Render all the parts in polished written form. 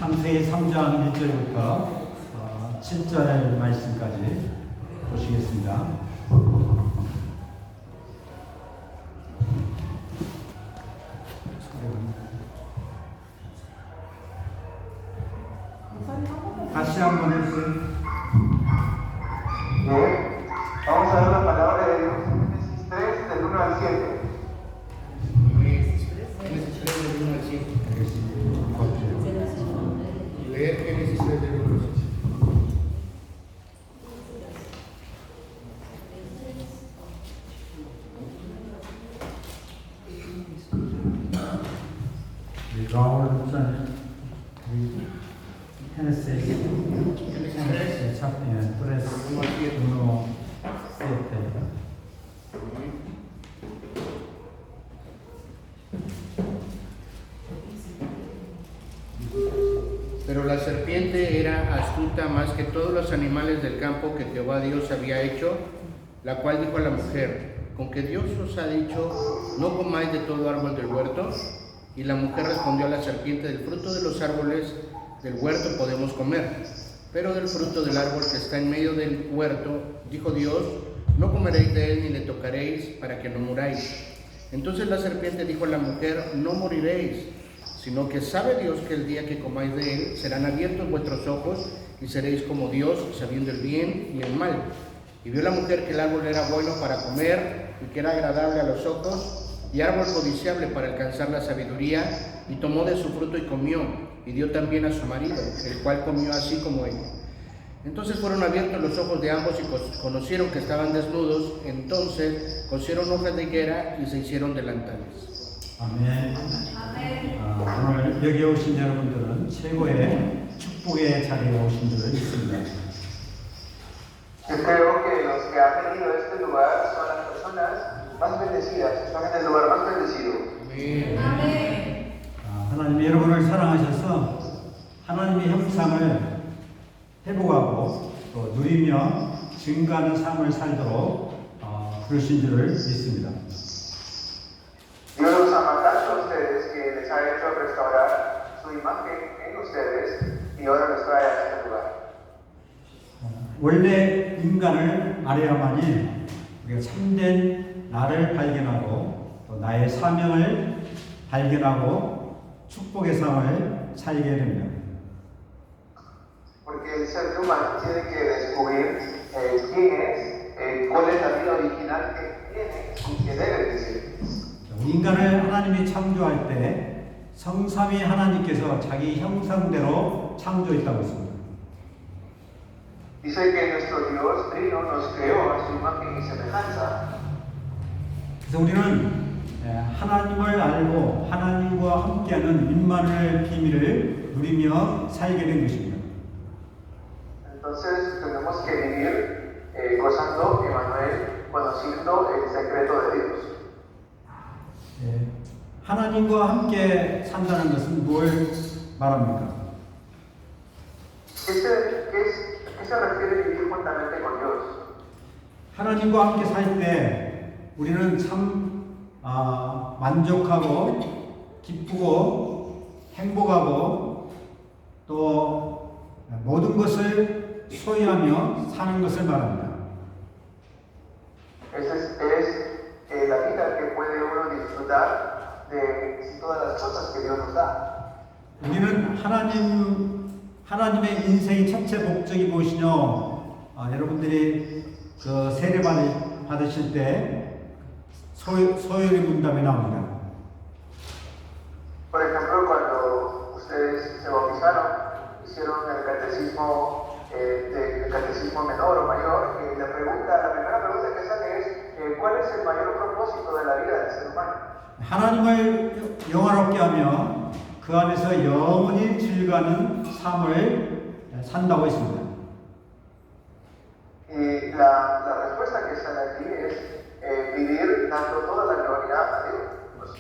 창세기 3장 1절부터 7절 말씀까지 보시겠습니다. 다시 한번 해주세요. Vamos a ver la palabra de Dios en Génesis 3, del 1 al 7. Génesis 3 del 1 al 7. 알겠습니다. Leer Génesis 3 del 1 al 7. 라울 목사님, 헤네스 프레스 우노 세테. Pero la serpiente era astuta más que todos los animales del campo que Jehová Dios había hecho, la cual dijo a la mujer: ¿con que Dios os ha dicho, no comáis de todo árbol del huerto? Y la mujer respondió a la serpiente: del fruto de los árboles del huerto podemos comer, pero del fruto del árbol que está en medio del huerto, dijo Dios, no comeréis de él ni le tocaréis, para que no muráis. Entonces la serpiente dijo a la mujer: no moriréis, sino que sabe Dios que el día que comáis de él serán abiertos vuestros ojos y seréis como Dios, sabiendo el bien y el mal. Y vio la mujer que el árbol era bueno para comer y que era agradable a los ojos y árbol codiciable para alcanzar la sabiduría, y tomó de su fruto y comió, y dio también a su marido, el cual comió así como ella. Entonces fueron abiertos los ojos de ambos y conocieron que estaban desnudos. Entonces cosieron hojas de higuera y se hicieron delantales. 아멘. 오늘 여기 오신 여러분들은 최고의 축복의 자리에 오신 줄을 믿습니다. Yo creo que los que han venido a este lugar son las personas más bendecidas, están en el lugar más bendecido. Amén. 하나님이 여러분을 사랑하셔서 하나님의 형상을 회복하고 또 누리며 증가하는 삶을 살도록 부르신 줄을 믿습니다. Dios los ama tanto a ustedes que les ha hecho restaurar su imagen en ustedes y ahora los trae a este lugar. 원래 인간을 알아야만이 우리가 참된 나를 발견하고 또 나의 사명을 발견하고 축복의 삶을 살게 됩니다. Porque el ser humano tiene que descubrir quién es, cuál es la vida original que tiene y que debe de ser. 인간을 하나님이 창조할 때 성삼위 하나님께서 자기 형상대로 창조했다고 했습니다. Dice que nuestro Dios Trino nos creó a su imagen y semejanza. 그래서 우리는 하나님을 알고 하나님과 함께하는 임마누엘 비밀을 누리며 살게 된 것입니다. Entonces tenemos que vivir gozando Emmanuel, conociendo el secreto de Dios. 하나님과 함께 산다는 것은 뭘 말합니까? ¿Qué se refiere vivir juntamente con Dios? 하나님과 함께 살 때 우리는 참 만족하고 기쁘고 행복하고 또 모든 것을 소유하며 사는 것을 말합니다. Esa es la vida que puede uno disfrutar de todas las cosas que Dios nos da. 우리는 하나님의 인생의 첫째 목적이 무엇이냐? 여러분들이 그 세례 받으실 때 소요리 문답이 나옵니다. Por ejemplo, cuando ustedes se bautizaron, hicieron el catecismo menor o mayor, la primera pregunta que sale es ¿cuál es el mayor propósito de la vida del ser humano? 하나님을 영화롭게 하며 그 안에서 영원히 즐거워하는 삶을 산다고 했습니다. Y la respuesta que sale aquí es vivir dando toda la gloria a Dios.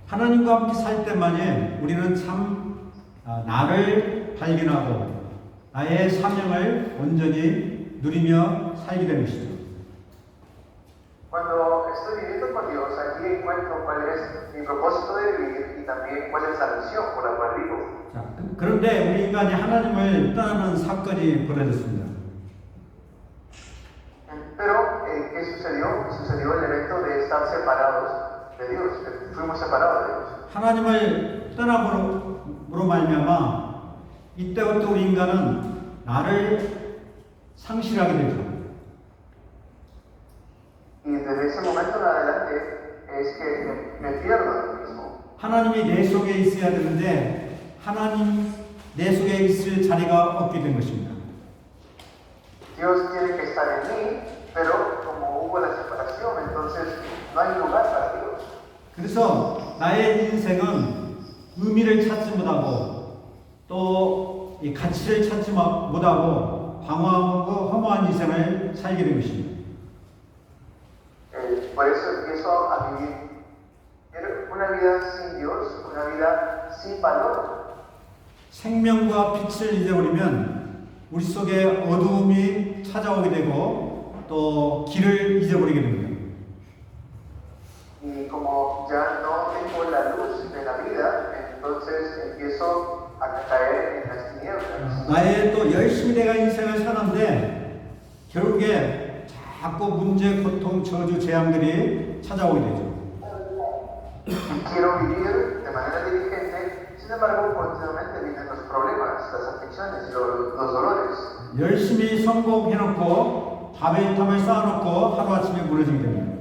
하나님과 함께 살 때만이 우리는 참 나를 발견하고 나의 사명을 온전히 누리며 살게 되는 것이죠. Cuando estoy viviendo con Dios, aquí encuentro cuál es mi propósito de vivir y también cuál es la misión por la cual vivo. 자, 그런데 우리 인간이 하나님을 떠나는 사건이 벌어졌습니다. Pero, ¿qué sucedió? Sucedió el evento de estar separados de Dios, que fuimos separados de Dios. 하나님을 떠나므로 말미암아 이때부터 우리 인간은 나를 상실하게 되죠. Y desde ese momento en adelante es que me pierdo a mí mismo. 하나님이 내 속에 있어야 되는데 하나님 내 속에 있을 자리가 없게 된 것입니다. Dios tiene que estar en mí, pero como hubo la separación, entonces no hay lugar para Dios. 그래서 나의 인생은 의미를 찾지 못하고 또 이 가치를 찾지 못하고 방황하고 허무한 인생을 살게 된 것입니다. Por eso empiezo a vivir una vida sin Dios, una vida sin valor. 생명과 빛을 잊어버리면 우리 속에 어두움이 찾아오게 되고 또 길을 잊어버리게 됩니다. Y como ya no tengo la luz de la vida, entonces empiezo a caer en las tinieblas. 나의 또 열심히 내가 인생을 사는데 결국에 자꾸 문제, 고통, 저주, 재앙들이 찾아오게 되죠. Quiero vivir de manera diligente, sin embargo, continuamente vienen los problemas, las aflicciones, los dolores. 열심히 성공해놓고 자배탐을 쌓아놓고 하루아침에 무너지게 됩니다.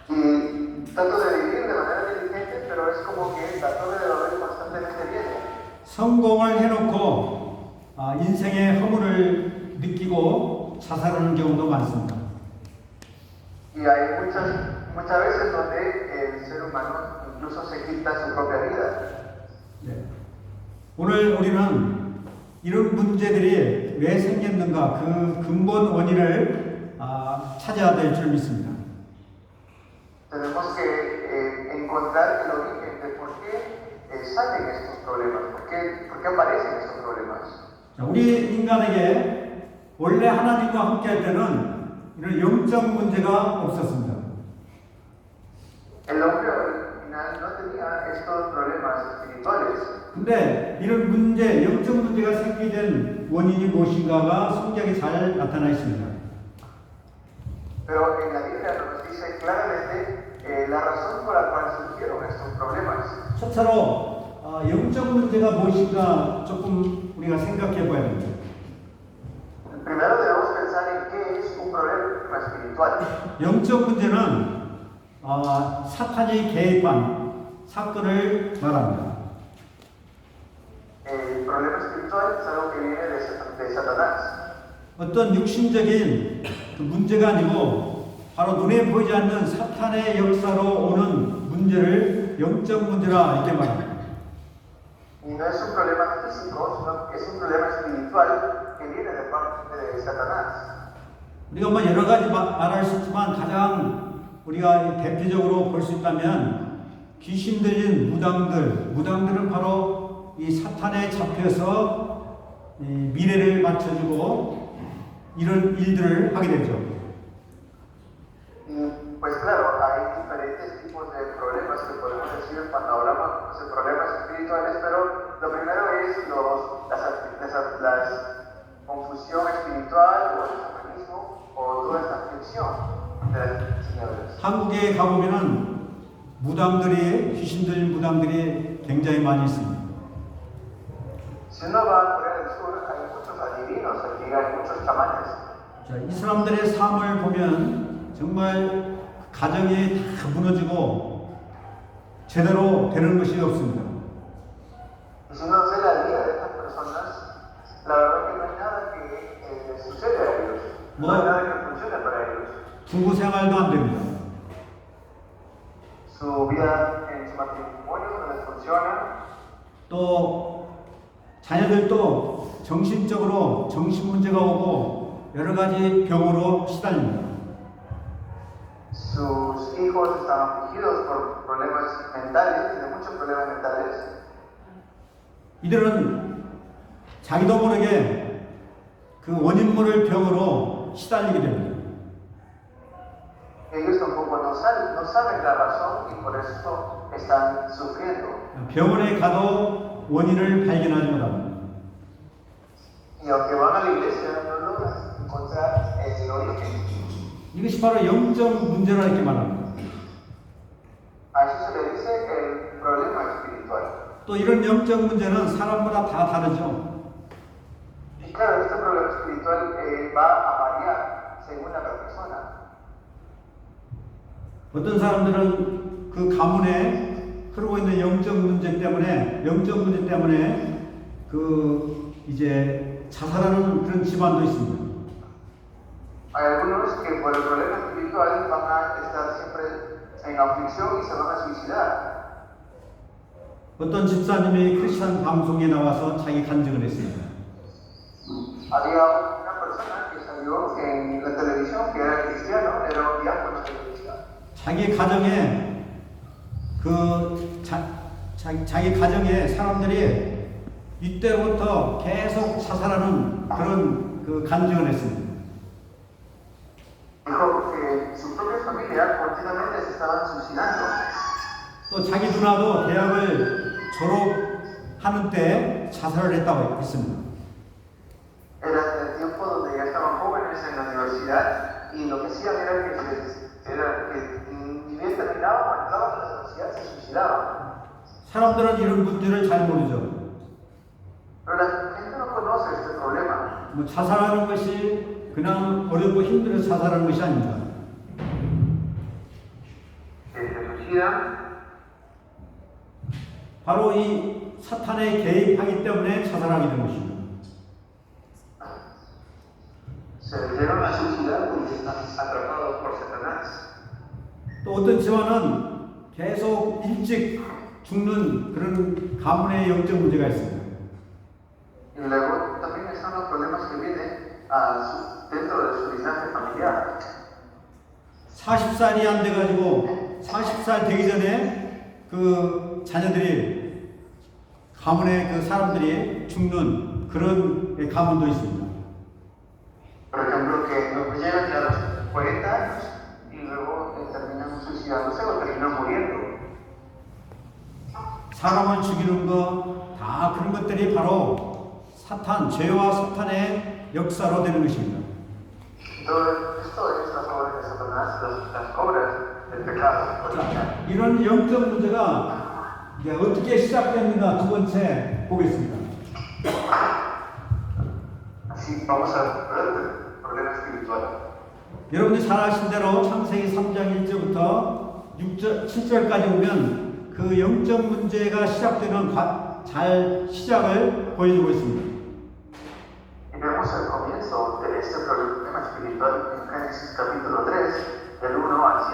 Y trato de vivir de manera diligente, pero es como que la torre de Babel constantemente viene. 성공을 해놓고 인생의 허물을 느끼고 자살하는 경우도 많습니다. Y hay muchas veces donde el ser humano incluso se quita su propia vida. 네. 오늘 우리는 이런 문제들이 왜 생겼는가 그 근본 원인을 찾아야 될 줄 믿습니다. Tenemos que encontrar el origen de por qué salen estos problemas, por qué aparecen estos problemas. 자, 우리 인간에게 원래 하나님과 함께 할 때는 이런 영적 문제가 없었습니다. El hombre original no tenía estos problemas espirituales. 근데 이런 문제, 영적 문제가 생기게 된 원인이 무엇인가가 성경에 잘 나타나 있습니다. Pero en la Biblia nos dice claramente la razón por la cual surgieron estos problemas. 첫째로 영적 문제가 무엇인가 조금 우리가 생각해 봐야 됩니다. Primero debemos pensar en qué es un problema espiritual. 영적 문제는 사탄이 개입한 사건을 말합니다. El problema espiritual es algo que viene de Satanás. 어떤 육신적인 그 문제가 아니고 바로 눈에 보이지 않는 사탄의 역사로 오는 문제를 영적 문제라 이렇게 말합니다. Y no es un problema físico, sino que es un problema espiritual que viene de parte de Satanás. 우리가 뭐 여러 가지 말할 수 있지만 가장 우리가 대표적으로 볼 수 있다면 귀신 들린 무당들은 바로 이 사탄에 잡혀서 미래를 맞춰주고 이런 일들을 하게 되죠. Pues claro, hay diferentes tipos de problemas que podemos decir cuando hablamos de problemas espirituales, pero lo primero es la confusión espiritual o el satanismo o toda esta aflicción de las tinieblas. 한국에 가보면은 귀신 들린 무당들이 굉장히 많이 있습니다. Si uno va a Corea del Sur, hay muchos adivinos, aquí hay muchos chamanes. 자, 이 사람들의 삶을 보면 정말 가정이 다 무너지고 제대로 되는 것이 없습니다. Y si uno ve la vida de estas personas, la verdad que no hay nada que les sucede a ellos. No hay nada que funcione para ellos. 부부 생활도 안 됩니다. Su vida en su matrimonio no les funciona. 또 자녀들도 정신적으로 정신 문제가 오고 여러 가지 병으로 시달립니다. Sus hijos están afligidos por problemas mentales, tienen muchos problemas mentales. 이들은 자기도 모르게 그 원인 모를 병으로 시달리게 됩니다. Ellos tampoco no saben la razón y por eso están sufriendo. 병원에 가도 원인을 발견하지 못합니다. Y aunque van a la iglesia, no logran encontrar el origen. 이것이 바로 영적 문제라 이렇게 말합니다. A eso se le dice el problema espiritual. 또 이런 영적 문제는 사람마다 다 다르죠. Y claro, este problema espiritual va a variar según la persona. 어떤 사람들은 그 가문에 흐르고 있는 영적 문제 때문에 그 이제 자살하는 그런 집안도 있습니다. Hay algunos que por el problema espiritual van a estar siempre en aflicción y se van a suicidar. 어떤 집사님이 크리스천 방송에 나와서 자기 간증을 했습니다. Había una persona que salió en la televisión que era cristiano, era un diácono de la iglesia. 자기 가정에 사람들이 이때부터 계속 자살하는 그런 그 간증을 했습니다. Dijo que su propia familia continuamente se estaban suicidando. 또 자기 누나도 대학을 졸업하는 때 자살을 했다고 했습니다. Era el tiempo donde ya estaban jóvenes en la universidad y lo que hacían era que ni bien terminaban, entraban a la universidad y se suicidaban. 사람들은 이런 문제를 잘 모르죠. Pero la gente no conoce este problema. 뭐 자살하는 것이 그냥 어렵고 힘들어서 자살하는 것이 아닙니다. Se suicidan 바로 이 사탄의 개입하기 때문에 자살하게 된 것입니다. se llegan a suicidar porque están atrapados por Satanás. 또 어떤 집안은 계속 일찍 죽는 그런 가문의 영적 문제가 있습니다. Y luego también están los problemas que vienen dentro de su linaje familiar. 40살이 안 돼가지고 40살 되기 전에 그 자녀들이 가문의 그 사람들이 죽는 그런 가문도 있습니다. Por ejemplo, que no llegan ya a los 40 años y luego terminan suicidándose o terminan muriendo. 사람을 죽이는 거 다 그런 것들이 바로 사탄, 죄와 사탄의 역사로 되는 것입니다. Todo esto es las obras de Satanás, las obras del pecado original. 이런 영적 문제가 이제 어떻게 시작됐는가 두 번째 보겠습니다. Así vamos a ver el problema espiritual. 여러분이 잘 아신 대로 창세기 3장 1절부터 7절까지 보면 그 영적 문제가 시작되는 잘 시작을 보여주고 있습니다. Y vemos el comienzo de este problema espiritual en Génesis capítulo 3, del 1 al 7.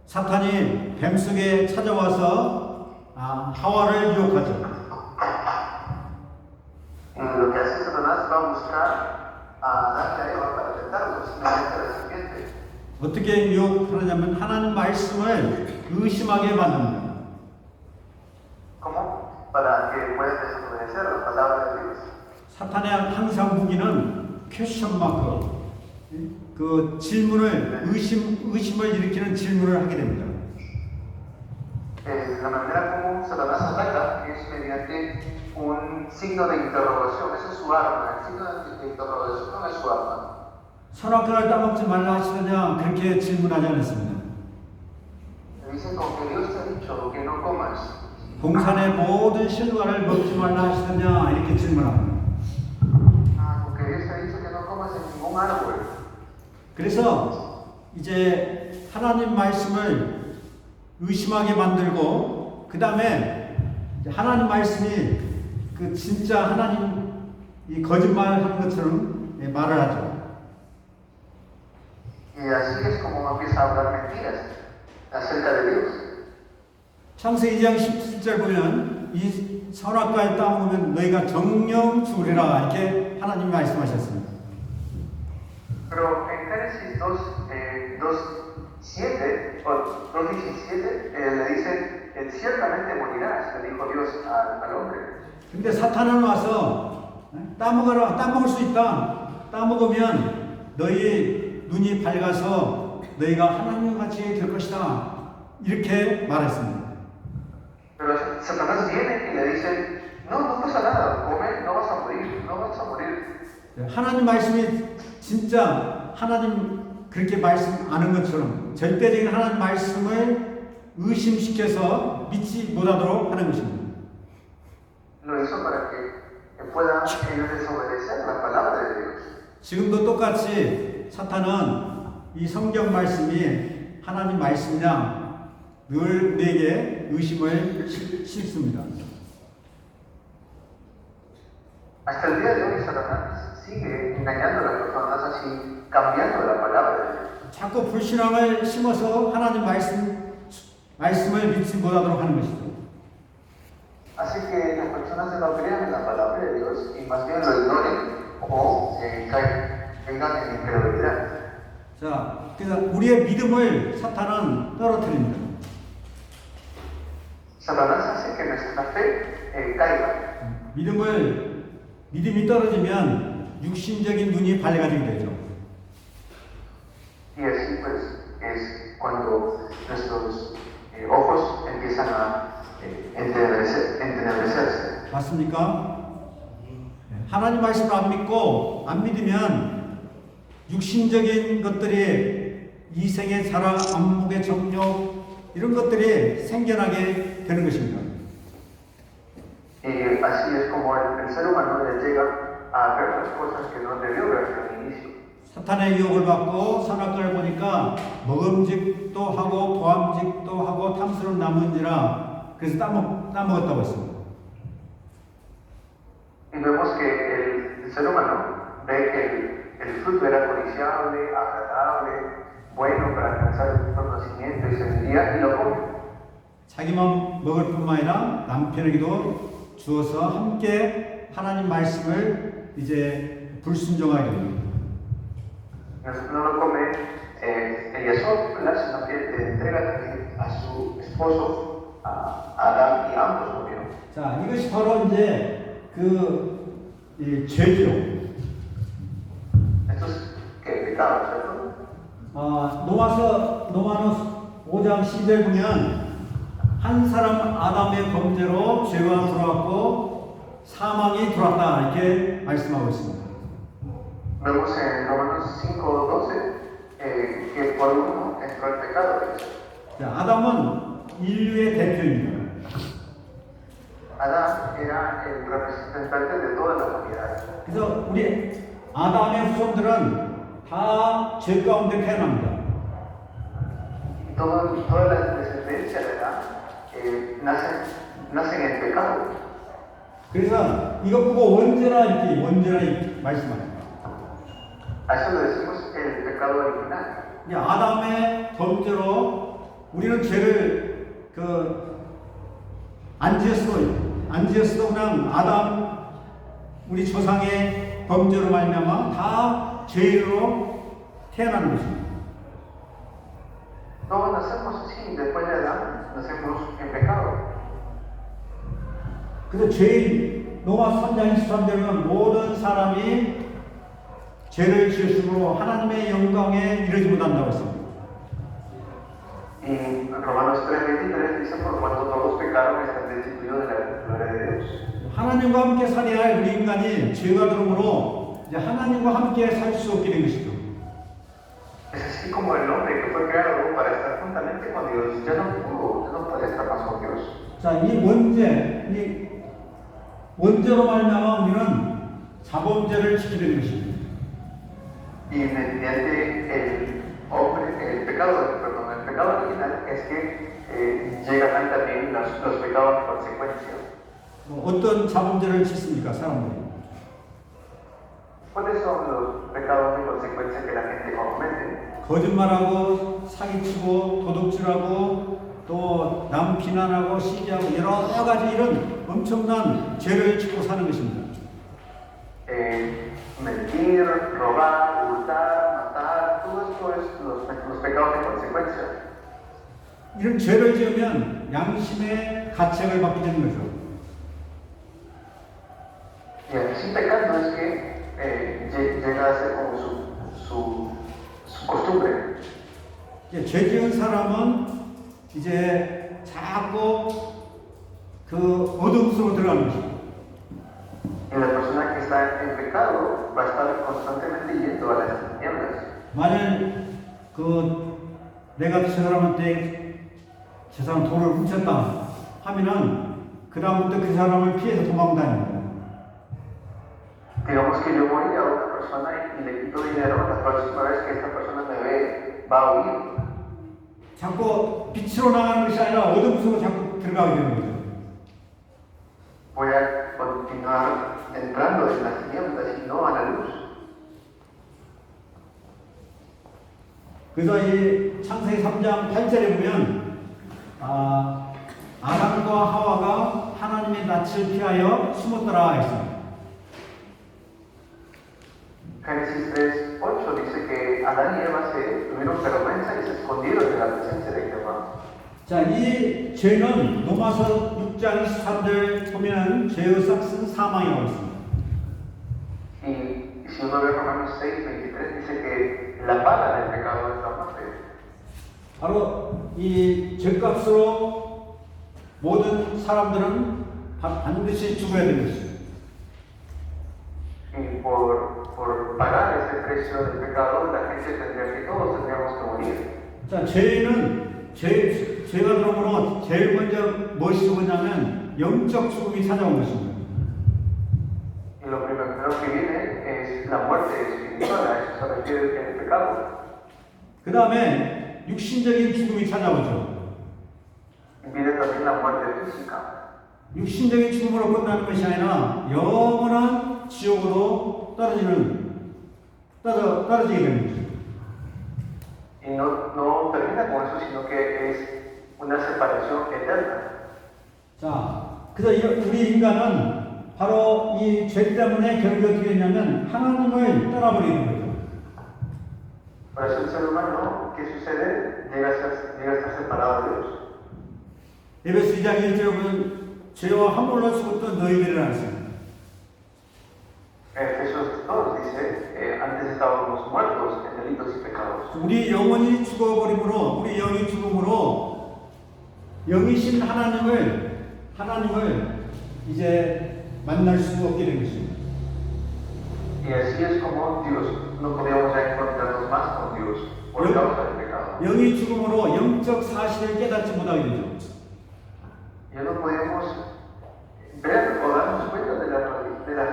사탄이 뱀 속에 찾아와서 하와를 유혹하죠. Lo que hace Satanás va a buscar a Adán y a Eva para tentarlos mediante la serpiente. 어떻게 유혹하냐면 하나님 말씀을 의심하게 만듭니다. ¿Cómo? Para que puedan desobedecer la palabra de Dios. 사탄의 항상 무기는 퀘스천 마크, 그 질문을 의심을 일으키는 질문을 하게 됩니다. La manera como Satanás ataca es mediante un signo de interrogación. Esa es su arma. El signo de interrogación es su arma. 선악과를 따먹지 말라 하시느냐 그렇게 질문하지 않았습니다. Dicen con que Dios te ha dicho que no comas. 동산의 모든 실과를 먹지 말라 하시느냐 이렇게 질문합니다. Con que Dios te ha dicho que no comas en ningún árbol. 그래서 이제 하나님 말씀을 의심하게 만들고 그 다음에 하나님 말씀이 그 진짜 하나님 이 거짓말하는 것처럼 말을 하죠. Y así es como empieza a hablar mentiras acerca de Dios. 창세기 2장 17절 보면 이 선악과를 따먹으면 너희가 정령 죽으리라 이렇게 하나님이 말씀하셨습니다. Pero en Génesis 2:7 o 2:17 le dicen ciertamente morirás, le dijo Dios al hombre. 근데 사탄은 와서 따먹어라, 따먹을 수 있다. 따먹으면 너희 눈이 밝아서 너희가 하나님 같이 될 것이다. 이렇게 말했습니다. Pero Satanás viene y le dice, no, no pasa nada, come, no vas a morir, no vas a morir. 하나님 말씀이 진짜 하나님 그렇게 말씀 아는 것처럼 절대적인 하나님 말씀을 의심시켜서 믿지 못하도록 하는 것입니다. Lo hizo para que puedan ellos desobedecer la palabra de Dios. 지금도 똑같이 사탄은 이 성경 말씀이 하나님 말씀이냐 늘 내게 의심을 심습니다. Hasta el día de hoy Satanás sigue engañando a las personas así, cambiando la palabra de Dios. 자꾸 불신앙을 심어서 하나님 말씀을 믿지 못하도록 하는 것이죠. Así que las personas no crean en la palabra de Dios y más bien lo ignoren o caigan en incredulidad. 자, 그래서 우리의 믿음을 사탄은 떨어뜨립니다. Satanás hace que nuestra fe caiga. 믿음이 떨어지면 육신적인 눈이 밝아지게 되죠. Y así pues es cuando nuestros ojos empiezan a entenecerse. 맞습니까? 하나님 말씀을 안 믿고 안 믿으면 육신적인 것들이 이생의 사랑, 안목의 정욕 이런 것들이 생겨나게 되는 것입니다. Y así es como el ser humano le llega a ver las cosas que no debió ver al inicio. 사탄의 유혹을 받고 선악과를 보니까 먹음직도 하고 보암직도 하고 탐스러운 나무인지라 그래서 따먹었다고 했습니다. Y vemos que el ser humano ve que el fruto era codiciable, agradable, bueno para alcanzar el conocimiento y sabiduría y lo come. 자기만 먹을 뿐만 아니라 남편에게도 주어서 함께 하나님 말씀을 이제 불순종하게 됩니다. No lo come ella sola, sino que le entrega también a su esposo, a Adán, y ambos murieron. 자, 이것이 바로 이제 이 죄죠. Esto es pecado, ¿cierto? 로마서 5장 10절 보면 한 사람 아담의 범죄로 죄가 들어왔고 사망이 들어왔다 이렇게 말씀하고 있습니다. Vemos en Romanos 5:12 que por uno entró el pecado. 자, 아담은 인류의 대표입니다. Adán era el representante de toda la humanidad. 그래서 우리 아담의 후손들은 다 죄 가운데 태어납니다. Toda la descendencia de Adán nacen en pecado. 그래서 이것 보고 원죄라 이렇게 말씀합니다. A eso le decimos el pecado original. 아담의 범죄로 우리는 죄를 안 지었어도 그냥 아담 우리 조상의 범죄로 말미암아 다 죄인으로 태어나는 것입니다. Todos nacemos así, después de Adán nacemos en pecado. 그래서 죄인 로마 3장 23절은 모든 사람이 죄를 지었으므로 하나님의 영광에 이르지 못한다고 했습니다. Y Romanos 3:23 dice por cuanto todos pecaron están destituidos de la gloria de Dios. 하나님과 함께 살아야 할 우리 인간이 죄가 들어오므로 이제 하나님과 함께 살 수 없게 된 것이죠. Es así como el hombre que fue creado para estar juntamente con Dios ya no puede estar más con Dios. 자, 이 원죄로 말미암아 우리는 자범죄를 지키게 되는 것입니다. Y mediante el pecado original es que llegan también los pecados de consecuencia. 어떤 자범죄를 짓습니까, 사람들이? ¿Cuáles son los pecados de consecuencia que la gente comete? 거짓말하고 사기치고 도둑질하고 또 남 비난하고 시기하고 여러 가지 이런 엄청난 죄를 짓고 사는 것입니다. Mentir, robar, hurtar, matar, todo esto es los pecados de consecuencia. 이런 죄를 지으면 양심의 가책을 받게 되는 거죠. Y así pecando es que llega a ser como su costumbre. 죄 지은 사람은 이제 자꾸 그 어둠 속으로 들어가는 것입니다. Y la persona que está en pecado va a estar constantemente yendo a las tinieblas. 만약 그 내가 저 사람한테 저 사람 돈을 훔쳤다 하면은 그 다음부터 그 사람을 피해서 도망다닙니다. Digamos que yo voy a una persona y le quito dinero, la próxima vez que esta persona me ve, va a huir. 자꾸 빛으로 나가는 것이 아니라 어둠 속으로 자꾸 들어가게 되는 거죠. Voy a continuar entrando en las tinieblas y no a la luz. 그래서 이 창세기 3장 8절에 보면 아담과 하와가 하나님의 낯을 피하여 숨었더라 했습니다. Génesis 3:8 dice que Adán y Eva se tuvieron vergüenza y se escondieron de la presencia de Jehová. 자, 이 죄는 로마서 6장 23절 보면 죄의 싹은 사망이라고 했습니다. Y si uno ve Romanos 6:23 dice que la paga del pecado es la muerte. 바로 이 죄값으로 모든 사람들은 반드시 죽어야 되는 것입니다. Y por pagar ese precio del pecado, la gente tendría que, todos tendríamos que morir. 자, 죄가 들어오므로 제일 먼저 무엇이 오냐면 영적 죽음이 찾아온 것입니다. Y lo primero que viene es la muerte espiritual, a eso se refiere el pecado. 그 다음에 육신적인 죽음이 찾아오죠. Y viene también la muerte física. 육신적인 죽음으로 끝나는 것이 아니라 영원한 지옥으로 떨어지게 되는 것입니다. Y no termina con eso, sino que es una separación eterna. 자, 그래서 우리 인간은 바로 이 죄 때문에 결국에 어떻게 되냐면 하나님을 떠나버리는 거죠. Por eso el ser humano, ¿qué sucede? Llega a estar separado de Dios. 에베소 2장 1절에 보면 죄와 함몰로 죽었던 너희들이라 했습니다. Efesios 2 dice, antes estábamos muertos en delitos y pecados. 우리 영혼이 죽어버림으로 우리 영이 죽음으로 영이신 하나님을 이제 만날 수 없게 된 것입니다. Y así es como Dios, no podíamos ya encontrarnos más con Dios por causa del pecado. 영이 죽음으로 영적 사실을 깨닫지 못하게 되죠. Ya no podíamos ver o darnos cuenta de las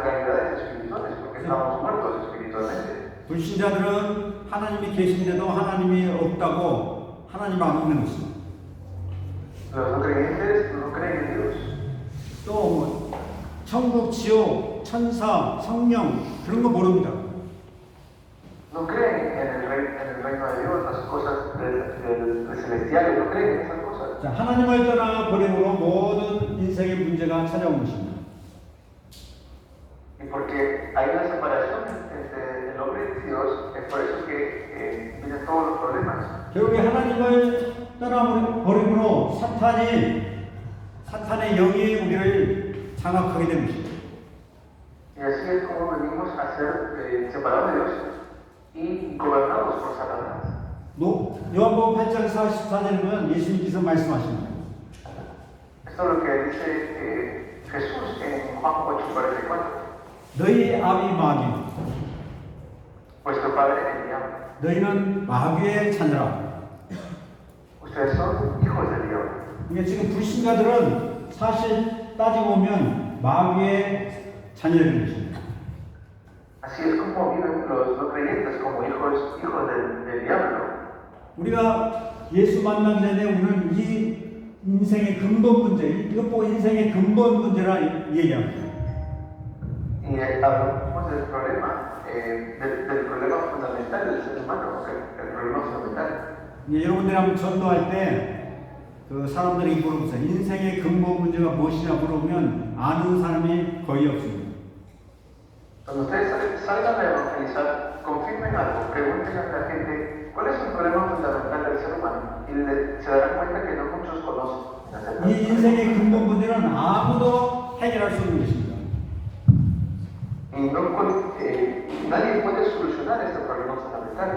realidades espirituales porque estábamos muertos espiritualmente. 불신자들은 하나님이 계신데도 하나님이 없다고 하나님 안 믿는 것입니다. Los no creyentes no creen en Dios. 또 천국, 지옥, 천사, 성령 그런 거 모릅니다. No creen en el reino de Dios, las cosas celestiales, no creen en esas cosas. 자, 하나님을 떠나 버림으로 모든 인생의 문제가 찾아온 것입니다. Y porque hay una separación entre el hombre y Dios, es por eso que vienen todos los problemas. 결국에 하나님을 떠나 버림으로 사탄의 영이 우리를 장악하게 된 것입니다. Y así es como venimos a ser separados de Dios y gobernados por Satanás. 요한복음 8장 44절에 보면 예수님께서 말씀하십니다. Esto es lo que dice Jesús en Juan 8:44. 너희 아비 마귀, Vuestro padre el diablo. 너희는 마귀의 자녀라. Ustedes son hijos del diablo. 그러니까 지금 불신자들은 사실 따지고 보면 마귀의 자녀들인 것입니다. Así es como viven los no creyentes, como hijos del diablo. 우리가 예수 만나기 전에 우리는 이 인생의 근본 문제, 이것 보고 인생의 근본 문제라 얘기합니다. Y hablamos del problema, del problema fundamental del ser humano, el problema fundamental. 여러분들이 한번 전도할 때 그 사람들이 물어보세요. 인생의 근본 문제가 무엇이냐 물어보면 아는 사람이 거의 없습니다. Cuando ustedes salgan a evangelizar, confirmen algo, pregunten a la gente cuál es el problema fundamental del ser humano y se darán cuenta que no muchos conocen. 이 인생의 근본 문제는 아무도 해결할 수 없는 것입니다. Y nadie puede solucionar este problema fundamental.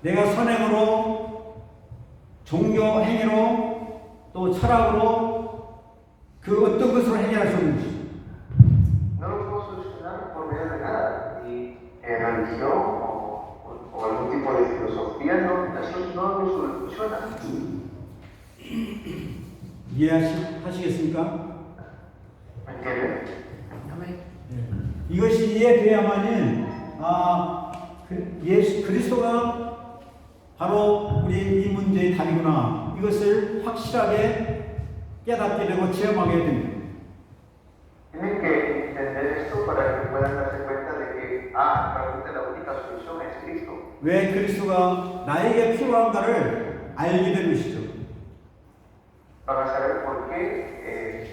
내가 선행으로, 종교 행위로, 또 철학으로 그 어떤 것으로 해결할 수 없는 것이죠. No lo puedo solucionar por medio de nada, ni religión o algún tipo de filosofía, no, eso no lo soluciona. 이해하시겠습니까? ¿Me entienden? 이것이 이해돼야만이 예수 그리스도가 바로 우리 이 문제의 답이구나, 이것을 확실하게 깨닫게 되고 체험하게 됩니다. Tienen que entender esto para que puedan darse cuenta de que, realmente la única solución es Cristo. 왜 그리스도가 나에게 필요한가를 알게 된 것이죠. Para saber por qué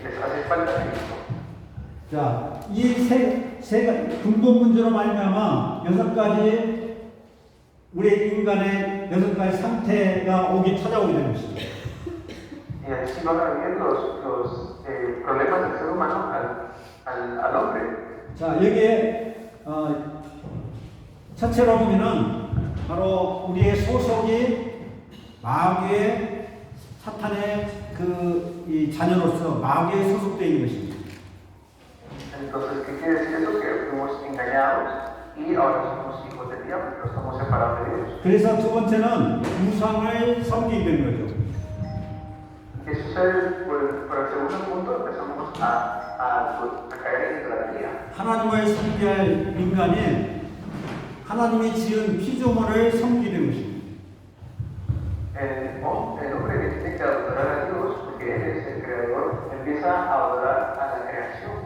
les hace falta Cristo. 자, 이 세 가지 근본 문제로 말미암아 6가지 우리 인간의 6가지 상태가 찾아오게 되는 것이죠. Y así van a venir los problemas del ser humano al hombre. 자, 여기에 첫째로 보면은 바로 우리의 소속이 마귀의 사탄의 이 자녀로서 마귀에 소속되어 있는 것입니다. Entonces, ¿qué quiere decir eso? Que fuimos engañados y ahora somos hijos del diablo, pero estamos separados de Dios. 그래서 두 번째는 우상을 섬기게 되는 거죠. Eso es por el segundo punto, empezamos a caer en idolatría. 하나님을 섬겨야 할 인간이 하나님이 지은 피조물을 섬기게 되는 것입니다. El hombre que tiene que adorar a Dios, porque Él es el creador, empieza a adorar a la creación.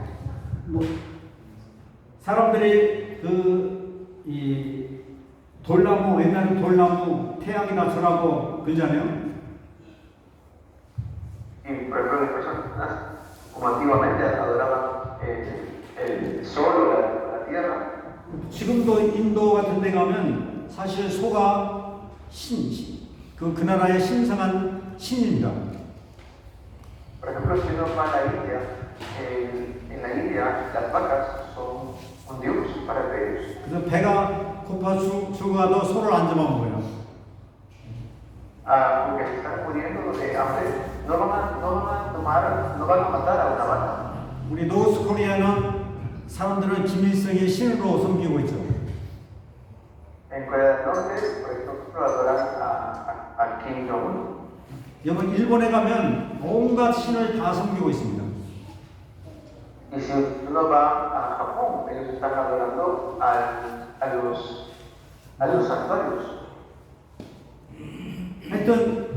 사람들이 이 돌나무, 옛날에 돌나무 태양이나 절하고 그러잖아요. Y por ejemplo, las personas, como antiguamente adoraban el sol o la tierra, 지금도 인도 같은 데 가면 사실 소가 그 나라의 신성한 신입니다. por ejemplo, si uno va a la India, en la India las vacas son un dios para ellos. 그래서 배가 고파 죽어도 소를 안 잡아먹어요. Porque se están muriendo de hambre, no van a matar a una vaca. 우리 노스 코리아는 사람들은 김일성의 신으로 섬기고 있죠. En Corea del Norte, por ejemplo, adoran a Kim Jong-un. 여러분 일본에 가면 온갖 신을 다 섬기고 있습니다. Y si uno va a Japón, ellos están adorando a los santuarios. 하여튼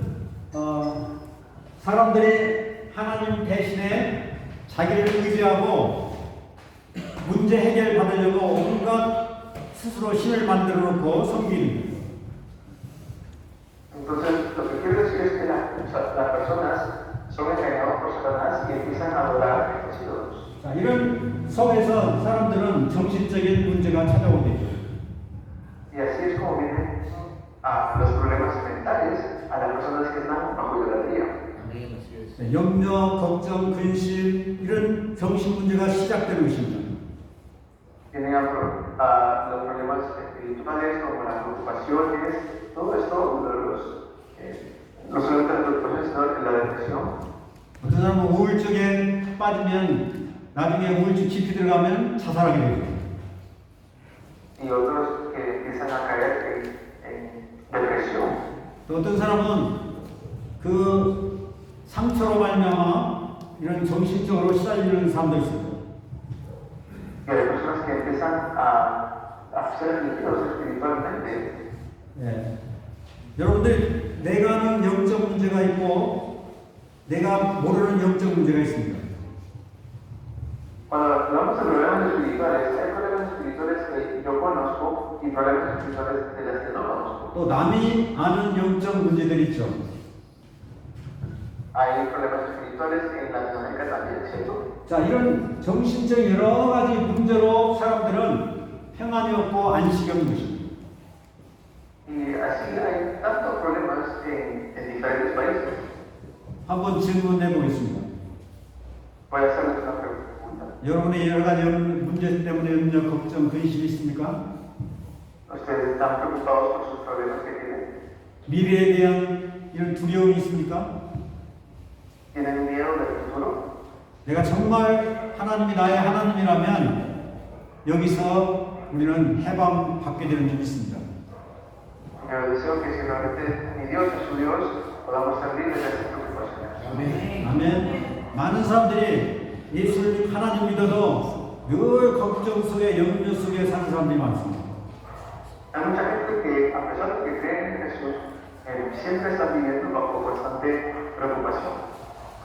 사람들이 하나님 대신에 자기를 의지하고 문제 해결 받으려고 온갖 스스로 신을 만들어 놓고 섬기는 거예요. Entonces, lo que quiero decir es que las personas son engañadas por Satanás y empiezan a adorar a estos ídolos. 자, 이런 속에서 사람들은 정신적인 문제가 찾아오게 돼요. Y así es como vienen los problemas mentales a las personas que están bajo idolatría. 염려, 걱정, 근심 이런 정신 문제가 시작되는 것입니다. Tienen los problemas espirituales como las preocupaciones, todo esto no solamente las preocupaciones sino la depresión. 어떤 사람은 우울증에 빠지면 나중에 우울증 깊이 들어가면 자살하게 되죠. Y otros que empiezan a caer en depresión. 또 어떤 사람은 그 상처로 말미암아 이런 정신적으로 시달리는 사람도 있어요. Y hay personas que empiezan a ser afligidos espiritualmente. 예. 여러분들 내가 아는 영적 문제가 있고 내가 모르는 영적 문제가 있습니다. Cuando hablamos de problemas espirituales, hay problemas espirituales que yo conozco y problemas espirituales de las que no conozco. 또 남이 아는 영적 문제들이 있죠. Hay problemas espirituales en Latinoamérica también, ¿cierto? 자, 이런 정신적 여러 가지 문제로 사람들은 평안이 없고 안식이 없는 것입니다. Y así hay tantos problemas en diferentes países. 한번 질문해 보겠습니다. Voy a hacerles una pregunta. 여러분의 여러 가지 문제 때문에 염려, 걱정, 근심이 있습니까? ¿Ustedes están preocupados por sus problemas que tienen? 미래에 대한 이런 두려움이 있습니까? ¿Tienen miedo del futuro? 내가 정말 하나님이 나의 하나님이라면 여기서 우리는 해방 받게 되는 줄이 있습니다. Pero deseo que si realmente mi Dios es su Dios, podamos ser libres de estas preocupaciones. 아멘. 많은 사람들이 예수를 하나님 믿어도 늘 걱정 속에 염려 속에 사는 사람들이 많습니다. Hay mucha gente que, a pesar de que creen en Jesús, siempre están viviendo bajo constante preocupación.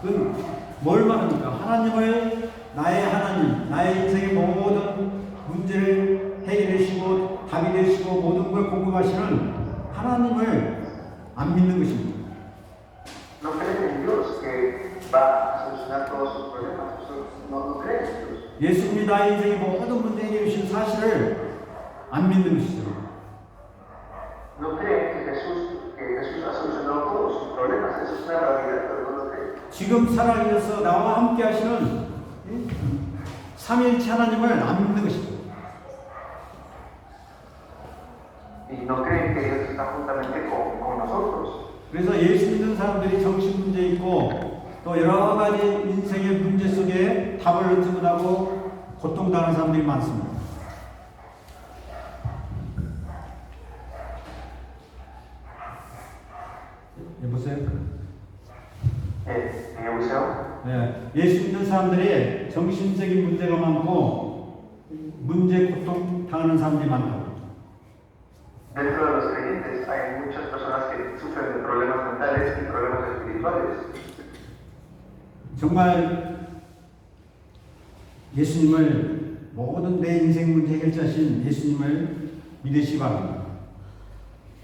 그건 뭘 말합니까? 하나님을 나의 하나님, 나의 인생의 모든 문제를 해결해 주시고 답이 되시고 모든 걸 공급하시는 하나님을 안 믿는 것입니다. No creen en Dios que va a solucionar todos sus problemas. No creen en Dios. 예수님이 나의 인생의 모든 문제 해결해 주신 사실을 안 믿는 것이죠. No creen que Jesús ha solucionado todos sus problemas. Eso es una realidad, pero no lo creen. 지금 살아계셔서 나와 함께 하시는 삼위일체 하나님을 안 믿는 것입니다. Y no creen que Dios está juntamente con nosotros. 그래서 예수 믿는 사람들이 정신 문제 있고 또 여러 가지 인생의 문제 속에 답을 얻지 못하고 고통당하는 사람들이 많습니다. 여보세요? 여보세요? 네, 예수 믿는 사람들이 정신적인 문제가 많고 문제 고통 당하는 사람들이 많다고. Dentro de los creyentes hay muchas personas que sufren de problemas mentales y problemas espirituales. 정말 예수님을 모든 내 인생 문제 해결자신 예수님을 믿으시기 바랍니다.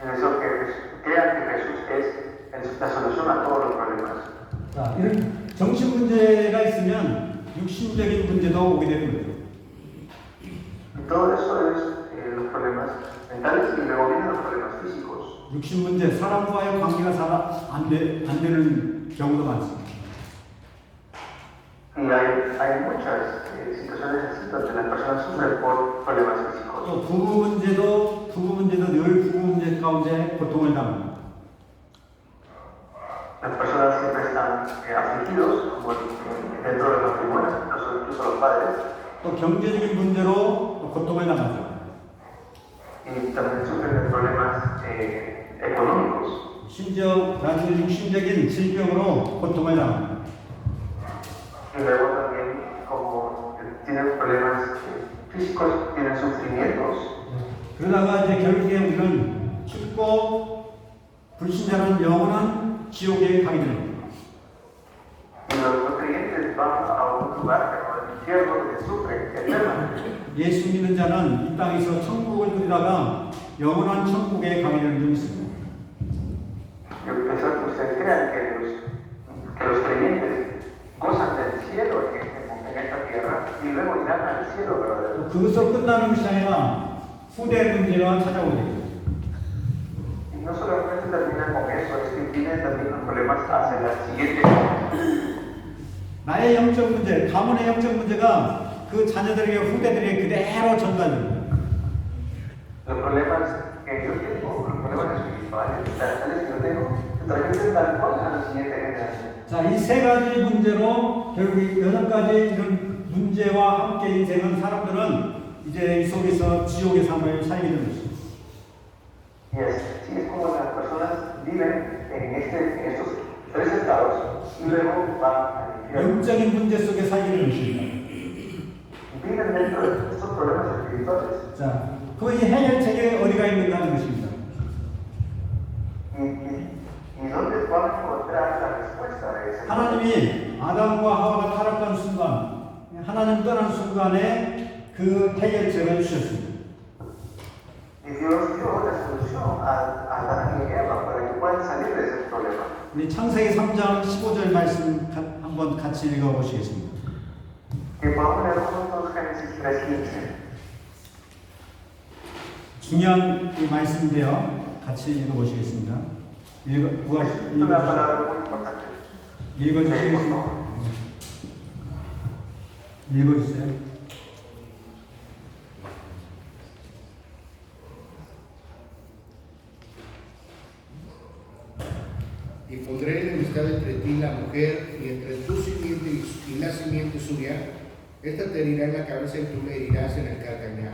En eso que crean que Jesús es la solución a todos los problemas. 자, 이런 정신 문제가 있으면 육신적인 문제도 오게 되는 거죠. Y todo eso es los problemas mentales y luego vienen los problemas físicos. 육신 문제, 사람과의 관계가 안 되는 경우도 많습니다. Y hay muchas situaciones así donde las personas sufren por problemas físicos. 또 부부 문제도 늘 부부 문제 가운데 고통을 당합니다. Las personas siempre están afligidos, como dentro de los matrimonios, incluso los padres. 또 경제적인 문제로 고통을 당하죠. Y también sufren de problemas económicos. 심지어 나중에 육신적인 질병으로 고통을 당합니다. Y luego también, como tienen problemas físicos, tienen sufrimientos. 그러다가 이제 결국에 우리는 죽고 불신자는 영원한 지옥에 가게 됩니다. Y los creyentes van a un lugar, al infierno, donde sufren eternamente. 예수 믿는 자는 이 땅에서 천국을 누리다가 영원한 천국에 가게 되는 점이 있습니다. Yo pienso que ustedes crean que los creyentes gozan del cielo en esta tierra y luego irán al cielo verdadero. 그것으로 끝나는 것이 아니라 후대 문제가 찾아오게 됩니다. Y no solamente terminan con eso, es que tienen también los problemas hacia la siguiente vida. 나의 영적 문제, 가문의 영적 문제가 그 자녀들에게 후대들에게 그대로 전달됩니다. Los problemas que yo tengo, los problemas espirituales, mentales que yo tengo, se transmiten tal cual a la siguiente generación. 자, 이 세 가지 문제로 결국 6가지 이런 문제와 함께 인생은 사람들은 이제 이 속에서 지옥의 삶을 살게 되는 것입니다. Y así es como las personas viven en estos tres estados y luego van al infierno. 영적인 문제 속에 살게 되는 것입니다. Viven dentro de estos problemas espirituales. 자, 그 이 해결책이 어디가 있는가 하는 것입니다. ¿Y dónde van a encontrar la respuesta a ese problema? 하나님이 아담과 하와가 타락한 순간, 하나님 떠난 순간에 그 해결책을 주셨습니다. Y Dios dio la solución a Adán y Eva para que puedan salir de ese problema. 우리 창세기 3장 15절 말씀 한번 같이 읽어보시겠습니다. Que podamos leer juntos Génesis 3:15. 중요한 이 말씀인데요. 같이 읽어보시겠습니다. Una palabra muy importante. 읽어주시겠습니다. 읽어주세요. Y pondré enemistad entre ti y la mujer, y entre tu simiente y la simiente suya, esta te herirá en la cabeza y tú le herirás en el calcañar.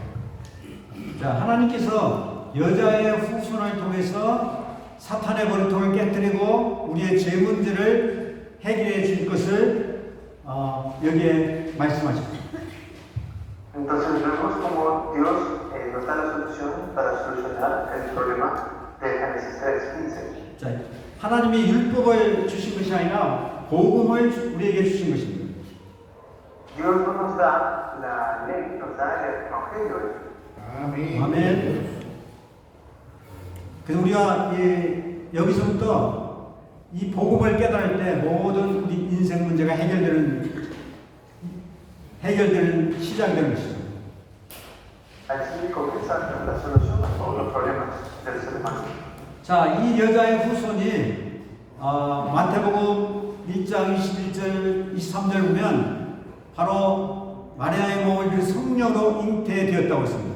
자, 하나님께서 여자의 후손을 통해서 사탄의 머리통을 깨뜨리고 우리의 죄 문제를 해결해 줄 것을 여기에 말씀하십니다. Entonces vemos como Dios nos da la solución para solucionar el problema de Génesis 3:15. 자, 하나님이 율법을 주신 것이 아니라 복음을 우리에게 주신 것입니다. Dios no nos da la ley, nos da el evangelio. Amén. 아멘. 그래서 우리가 여기서부터 이 복음을 깨달을 때 모든 우리 인생 문제가 해결되는 시작되는 것이죠. Así comienza la solución a todos los problemas del ser humano. 자, 이 여자의 후손이 마태복음 1장 21절 23절 보면 바로 마리아의 몸을 그 성령으로 잉태되었다고 했습니다.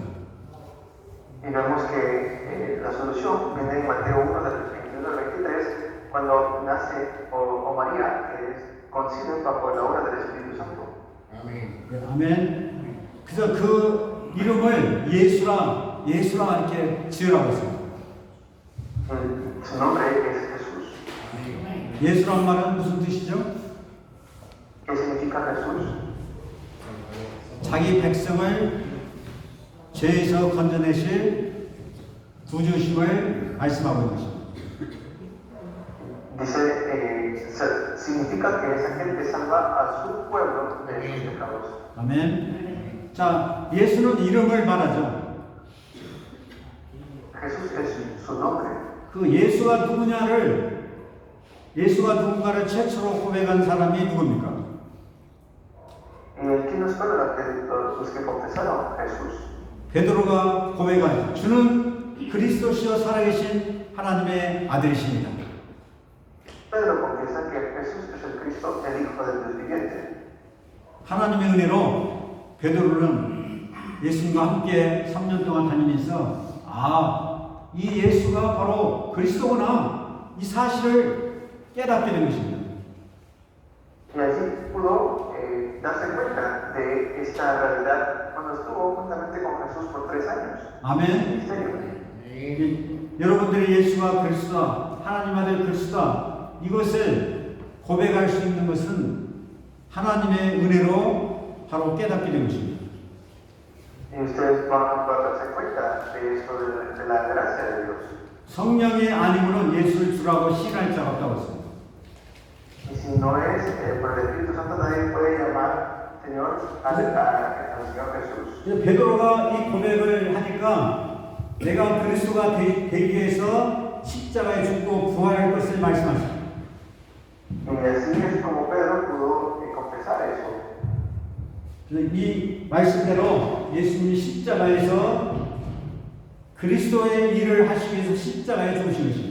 Y vemos que la solución viene en Mateo 1, del 21 al 23, cuando nace o María es concebida bajo la obra del Espíritu Santo. Amén. 아멘. 그래서 그 이름을 예수라 이렇게 지으라고 했습니다. Su nombre es Jesús. 예수란 말은 무슨 뜻이죠? ¿Qué significa Jesús? 자기 백성을 죄에서 건져내실 구주심을 말씀하고 있는 것입니다. Dice, significa que es aquel que salva a su pueblo de sus pecados. 아멘. 자, 예수는 이름을 말하죠. Jesús es su nombre. 그 예수가 누군가를 최초로 고백한 사람이 누굽니까? ¿Quién nos fue los que confesaron a Jesús? 베드로가 고백하죠. 주는 그리스도시요 살아계신 하나님의 아들이십니다. Pedro confiesa que Jesús es el Cristo, el Hijo del Dios viviente. 하나님의 은혜로 베드로는 예수님과 함께 3년 동안 다니면서 이 예수가 바로 그리스도구나 이 사실을 깨닫게 된 것입니다. Y allí pudo darse cuenta de esta realidad cuando estuvo juntamente con Jesús por 3 años. 아멘. 여러분들이 예수가 그리스도다, 하나님 아들 그리스도다 이것을 고백할 수 있는 것은 하나님의 은혜로 바로 깨닫게 된 것입니다. Y ustedes van a darse cuenta de esto, de la gracia de Dios. 성령의 아니고는 예수를 주라고 시인할 자가 없다고 했습니다. Y si no es por el Espíritu Santo, nadie puede llamar Señor al Señor Jesús. 그래서 베드로가 이 고백을 하니까 내가 그리스도가 되기 위해서 십자가에 죽고 부활할 것을 말씀하십니다. Y así es como Pedro pudo confesar eso. 그래서 이 말씀대로 예수님이 십자가에서 그리스도의 일을 하시기 위해서 십자가에 죽으신 것입니다.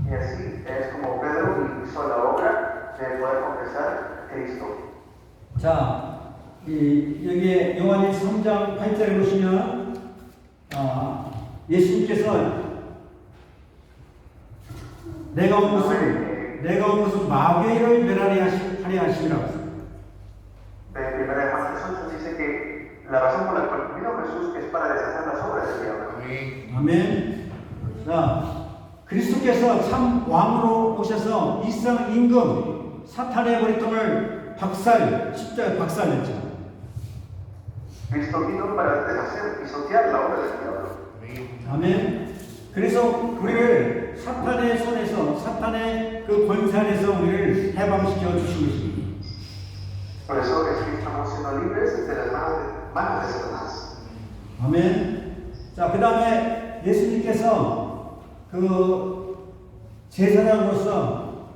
Y así es como Pedro hizo la obra de poder confesar a Cristo. 자, 여기에 요한일서 3장 8절에 보시면 예수님께서 내가 온 것은 마귀를 멸하려 하심이라고 했습니다. En 1 Juan 3:8 dice que la razón por la cual vino Jesús es para deshacer las obras del diablo. 아멘. 자, 그리스도께서 참 왕으로 오셔서 이상 임금 사탄의 머리통을 십자가에 박살냈죠. Cristo vino para deshacer, pisotear la obra del diablo. 아멘. 그래서 우리를 사탄의 손에서 사탄의 그 권세 안에서 우리를 해방시켜 주신 것입니다. Por eso es que estamos siendo libres de las manos de Satanás. 아멘. 자, 그 다음에 예수님께서 그 제사장으로서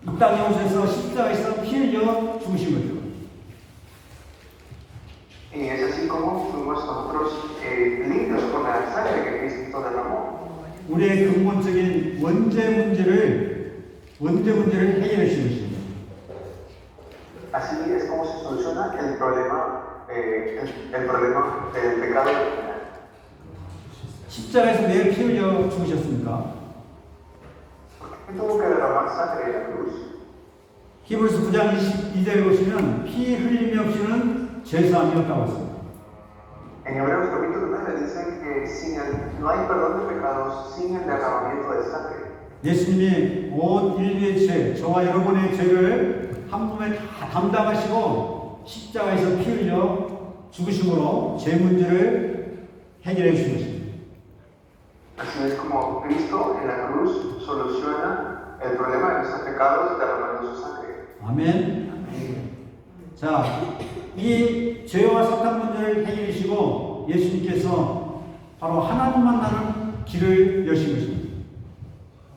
이 땅에 오셔서 십자가에서 피 흘려 죽으신 거죠. Y es así como fuimos nosotros limpios con la sangre que Cristo derramó. 우리의 근본적인 원죄 문제를 해결해 주신 것입니다. Así es como se soluciona el problema del pecado original. 십자가에서 왜 피 흘려 죽으셨습니까? ¿Por qué tuvo que derramar sangre en la cruz? 히브리서 9장 22절에 보시면 피 흘림이 없이는 죄사함이 없다고 했습니다. En Hebreos capítulo 9 dice que no hay perdón de pecados sin el derramamiento de sangre. 예수님이 온 인류의 죄, 저와 여러분의 죄를 한 몸에 다 담당하시고 십자가에서 피 흘려 죽으심으로 죄 문제를 해결해 주신 것입니다. Así es como Cristo en la cruz soluciona el problema de nuestros pecados derramando su sangre. 아멘. 자, 이 죄와 사탄 문제를 해결하시고 예수님께서 바로 하나님 만나는 길을 여신 것입니다.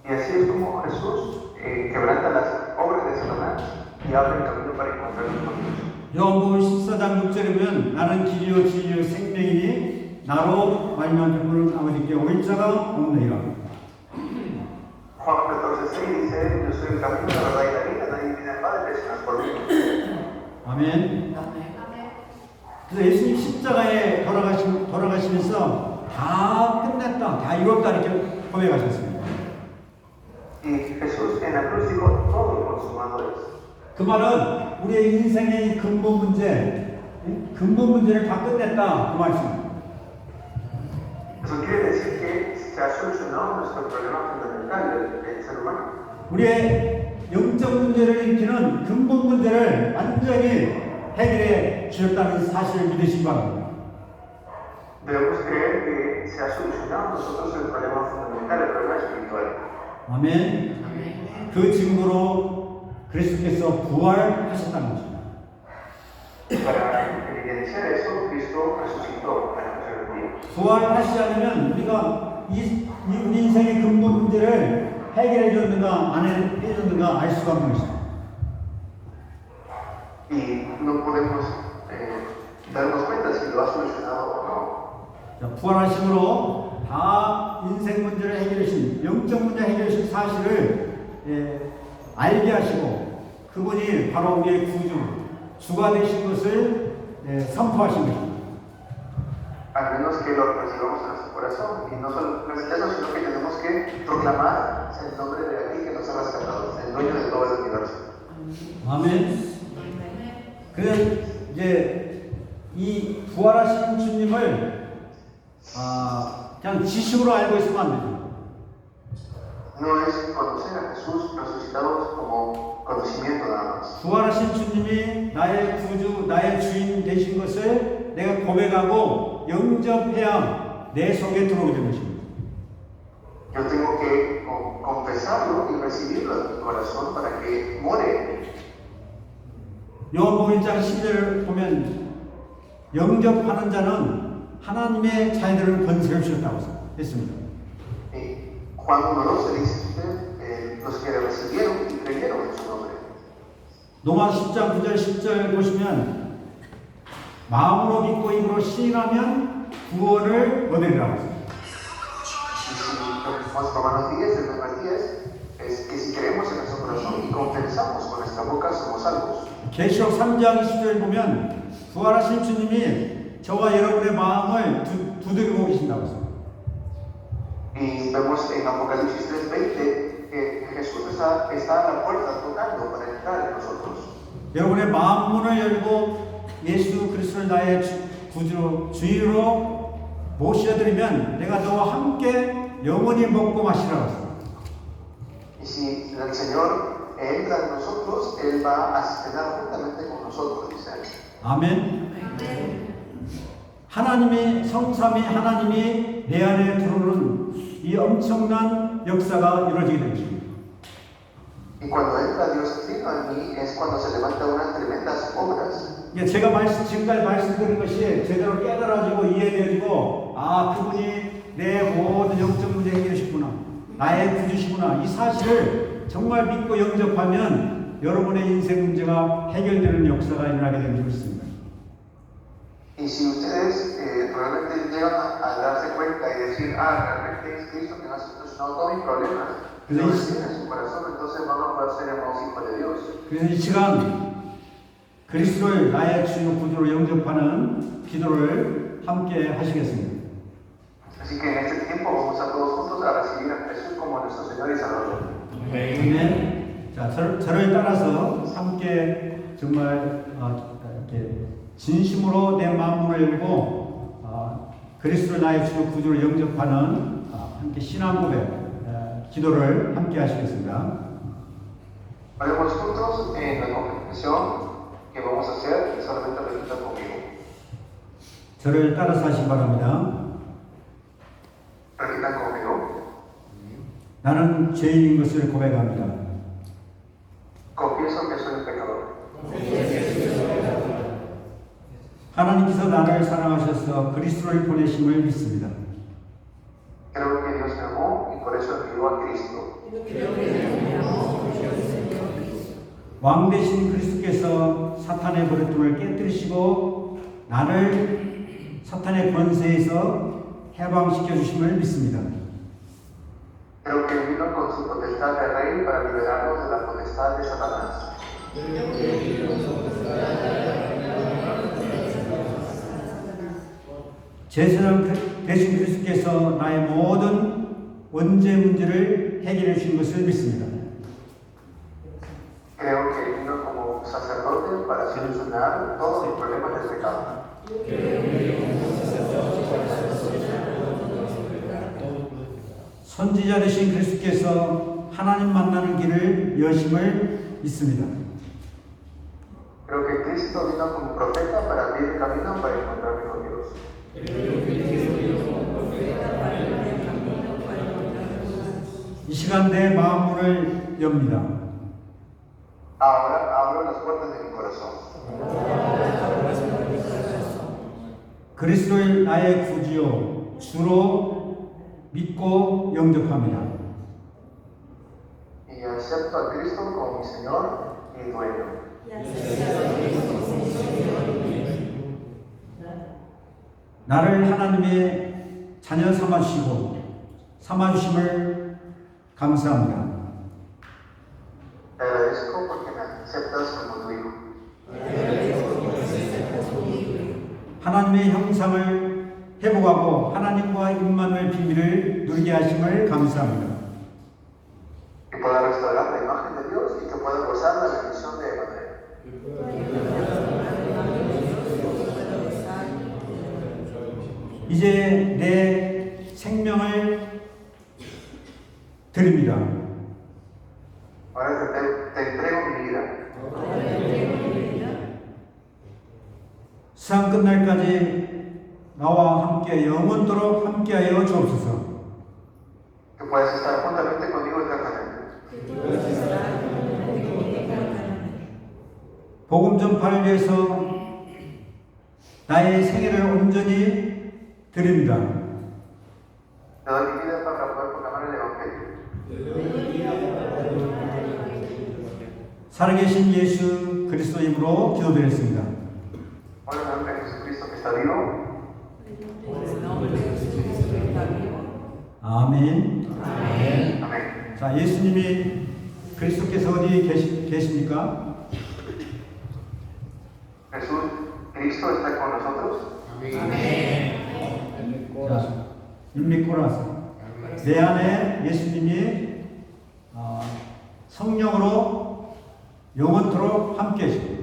Y así es como Jesús quebranta las obras de Satanás y abre el camino para encontrarnos con Dios. 요한복음 14장 6절에 보면 나는 길이요 진리요 생명이니 나로 말미암아 그는 아버지께 올 자가 없느니라. Juan 14:6 dice, yo soy el camino, la verdad y la vida, nadie viene al Padre sino por mí. 아멘. 그래서 예수님 십자가에 돌아가시면서 다 끝냈다, 다 이뤘다 이렇게 고백하셨습니다. Y Jesús en la cruz dijo, todo consumado es. 그 말은 우리의 인생의 근본 문제를 다 끝냈다 그 말씀입니다. Eso quiere decir que se ha solucionado nuestro problema fundamental del ser humano. 우리의 영적 문제를 일으키는 근본 문제를 완전히 해결해 주셨다는 사실을 믿으시기 바랍니다. Debemos creer que se ha solucionado nosotros el problema fundamental, el problema espiritual. 아멘. 그 증거로 그리스도께서 부활하셨다는 것입니다. Para evidenciar eso, Cristo resucitó al tercer día. 부활하시지 않으면 우리가 우리 인생의 근본 문제를 해결해 줬는가 안 해줬는가 알 수가 없는 것입니다. Y no podemos darnos cuenta si lo ha solucionado o no. 자, 부활하심으로 다 인생 문제를 해결하신 영적 문제 해결하신 사실을 알게 하시고 그분이 바로 우리의 구주 주가 되신 것을 선포하신 것입니다. Al menos que lo recibamos en nuestro corazón. Y no solo eso, sino que tenemos que proclamar el nombre de aquel que nos ha rescatado, el dueño de todo el universo. 아멘. 그래서 이제 이 부활하신 주님을 그냥 지식으로 알고 있으면 안 되죠. No es conocer a Jesús resucitado como conocimiento nada más. 부활하신 주님이 나의 구주, 나의 주인 되신 것을 내가 고백하고 영접해야 내 속에 들어오게 되는 것입니다. Yo tengo que confesarlo y recibirlo en mi corazón para que more en mí. 요한복음 1장 10절을 보면 영접하는 자는 하나님의 자녀들을 권세를 주셨다고 했습니다. Juan 1:12 dice los que recibieron y creyeron en su nombre. 로마 10장 9절 10절 보시면 마음으로 믿고 입으로 시인하면 구원을 얻으리라고 했습니다. Romanos 10, el número 10, es que si creemos en nuestro corazón y confesamos con nuestra boca somos salvos. 계시록 3장 20절 보면 부활하신 주님이 저와 여러분의 마음을 두드리고 계신다고 했습니다. Y vemos en Apocalipsis 3:20 que Jesús está a la puerta tocando para entrar en nosotros. 여러분의 마음문을 열고 예수 그리스도를 나의 구주로 주인으로 모셔드리면 내가 너와 함께 영원히 먹고 마시라고 했습니다. Y si el Señor entra en nosotros, Él va a cenar juntamente con nosotros, dice él. 아멘. 하나님이 성삼위 하나님이 내 안에 들어오는 이 엄청난 역사가 이루어지게 됩니다. Y cuando entra Dios Trino en mí es cuando se levantan unas tremendas obras. 제가 지금까지 말씀드린 것이 제대로 깨달아지고 이해되어지고 그분이 내 모든 영적 문제 해결하셨구나, 나의 구주시구나, 이 사실을 정말 믿고 영접하면 여러분의 인생 문제가 해결되는 역사가 일어나게 되는 줄 믿습니다. Y si ustedes realmente llegan a darse cuenta y decir, realmente es Cristo que nos ha solucionado todos mis problemas, lo reciben en su corazón, entonces van a poder ser llamados hijos de Dios. 그래서 이 시간 그리스도를 나의 주요 구주로 영접하는 기도를 함께 하시겠습니다. Así que en este tiempo vamos a todos juntos a recibir a Jesús como nuestro Señor y Salvador. 아멘. 자, 저를 따라서 함께 정말 이렇게 진심으로 내 마음을 열고 그리스도를 나의 주 구주로 영접하는 함께 신앙 고백 기도를 함께 하시겠습니다. Oremos juntos en la confesión que vamos a hacer, solamente repita conmigo. 저를 따라서 하시기 바랍니다. Repitan conmigo. 나는 죄인인 것을 고백합니다. Confieso que soy un pecador. 하나님께서 나를 사랑하셔서 그리스도를 보내심을 믿습니다. Creo que Dios me amó y por eso envió a Cristo. 왕 대신 그리스도께서 사탄의 버릇됨을 깨뜨리시고 나를 사탄의 권세에서 해방시켜 주심을 믿습니다. Creo que vino con su potestad de rey para liberarnos de la potestad de Satanás. 제사장 대신 그리스도께서 나의 모든 원죄 문제를 해결해 주신 것을 믿습니다. Creo que vino como sacerdote para solucionar todos los problemas del pecado. 선지자 되신 그리스도께서 하나님 만나는 길을 여심을 믿습니다. Creo que Cristo vino como profeta para abrir el camino para encontrarme con Dios. 이 시간 내 마음문을 엽니다. Ahora abro las puertas de mi corazón. 그리스도를 나의 구주요 주로 믿고 영접합니다. Y acepto a Cristo como mi Señor y dueño. 나를 하나님의 자녀 삼아주심을 감사합니다. Te agradezco porque me aceptas como tu hijo. 하나님의 형상을 회복하고 하나님과 임마누엘 비밀을 누리게 하심을 감사합니다. Que pueda restaurar la imagen de Dios y que pueda gozar la bendición de Emanuel. 이제 내 생명을 드립니다. Ahora te entrego mi vida. 세상 끝날까지 나와 함께 영원토록 함께하여 주옵소서. Que puedas estar juntamente conmigo eternamente. 복음 전파를 위해서 나의 생애를 온전히 드립니다. Te doy mi vida para poder proclamar el Evangelio. 살아계신 예수 그리스도 이름으로 기도드렸습니다. Hola, en nombre de Jesucristo que está vivo. 아멘. Amén. 자, 예수님이 그리스도께서 어디 계십니까? Jesús, Cristo está con nosotros. 자, 인미코라스. 내 안에 예수님이 성령으로 영원토록 함께 하시고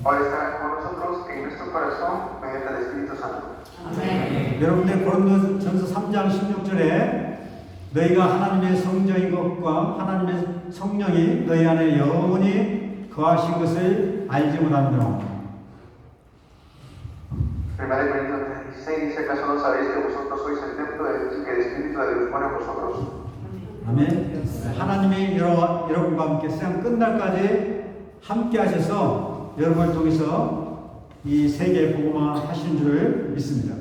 Ahora está con nosotros en nuestro corazón mediante el Espíritu Santo. 여러분들 고린도전서 3장 16절에 너희가 하나님의 성령인 것과 하나님의 성령이 너희 안에 영원히 거하신 것을 알지 못하느냐. Primera de Corintios 16 dice: ¿Acaso no sabéis que vosotros sois el templo de Dios y que el Espíritu de Dios mora en vosotros? 아멘. 하나님이 여러분과 함께 세상 끝날까지 함께 하셔서 여러분을 통해서 이 세계 복음화 하신 줄을 믿습니다.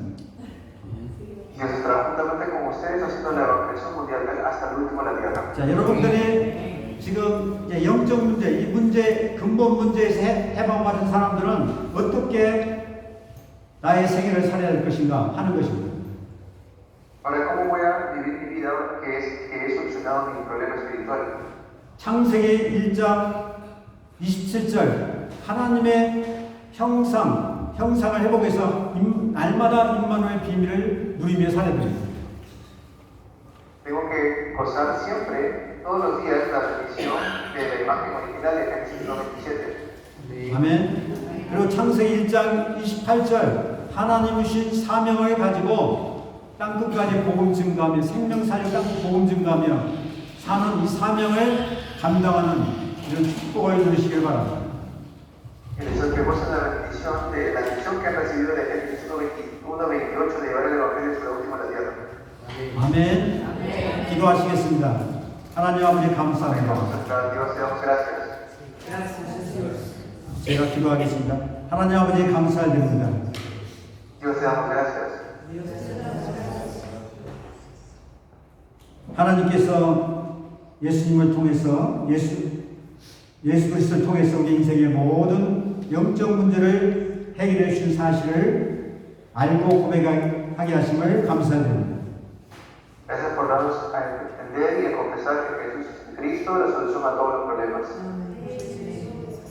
Dios estará juntamente con ustedes haciendo la evangelización mundial hasta el último de la tierra. 자, 여러분들이 지금 이제 영적 문제, 이 문제, 근본 문제에서 해방받은 사람들은 어떻게 나의 생애를 살아야 될 것인가 하는 것입니다. Ahora, ¿cómo voy a vivir mi vida que he solucionado mi problema espiritual? 창세기 1장 27절 하나님의 형상을 회복해서 날마다 임마누엘 비밀을 누리며 살아야 됩니다. Tengo que gozar siempre todos los días la revisión de la imagen original de Génesis 1:27. 아멘. 그리고 창세기 1장 28절 하나님이 주신 사명을 가지고 땅끝까지 복음 증가하며 생명 살려 땅끝 복음 증가하며 사는 이 사명을 감당하는 이런 축복을 누리시길 바랍니다. Y les orquemos en la bendición de la misión que han recibido de Génesis 1:28 de llevar el Evangelio hasta la última de la tierra. 아멘. 기도하시겠습니다. 하나님 아버지 감사합니다. Vamos a entrar a Dios, te damos gracias. 제가 기도하겠습니다. 하나님 아버지 감사드립니다. Dios, te damos gracias. 하나님께서 예수님을 통해서 예수 그리스도를 통해서 우리 인생의 모든 영적 문제를 해결해 주신 사실을 알고 고백하게 하심을 감사드립니다. Gracias por darnos a entender y a confesar que Jesús es Cristo, la solución a todos los problemas.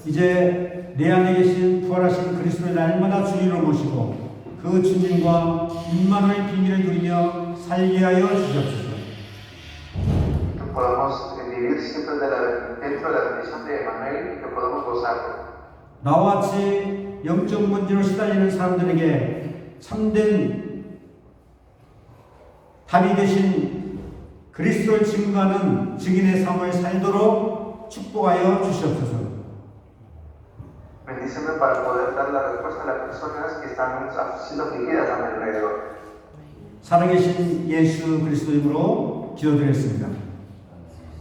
이제 내 안에 계신 부활하신 그리스도를 날마다 주님으로 모시고 그 주님과 임마누엘 비밀을 누리며 살게 하여 주시옵소서. Que podamos vivir siempre dentro de la bendición de Emmanuel y que podamos gozarlo. 나와 같이 영적 문제로 시달리는 사람들에게 참된 답이 되신 그리스도를 증거하는 증인의 삶을 살도록 축복하여 주시옵소서. Bendíceme para poder dar la respuesta a las personas que están siendo afligidas a mi alrededor. 살아계신 예수 그리스도 이름으로 기도드렸습니다.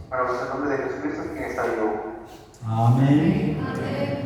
Para vuestro nombre de Jesucristo, quien está vivo. 아멘.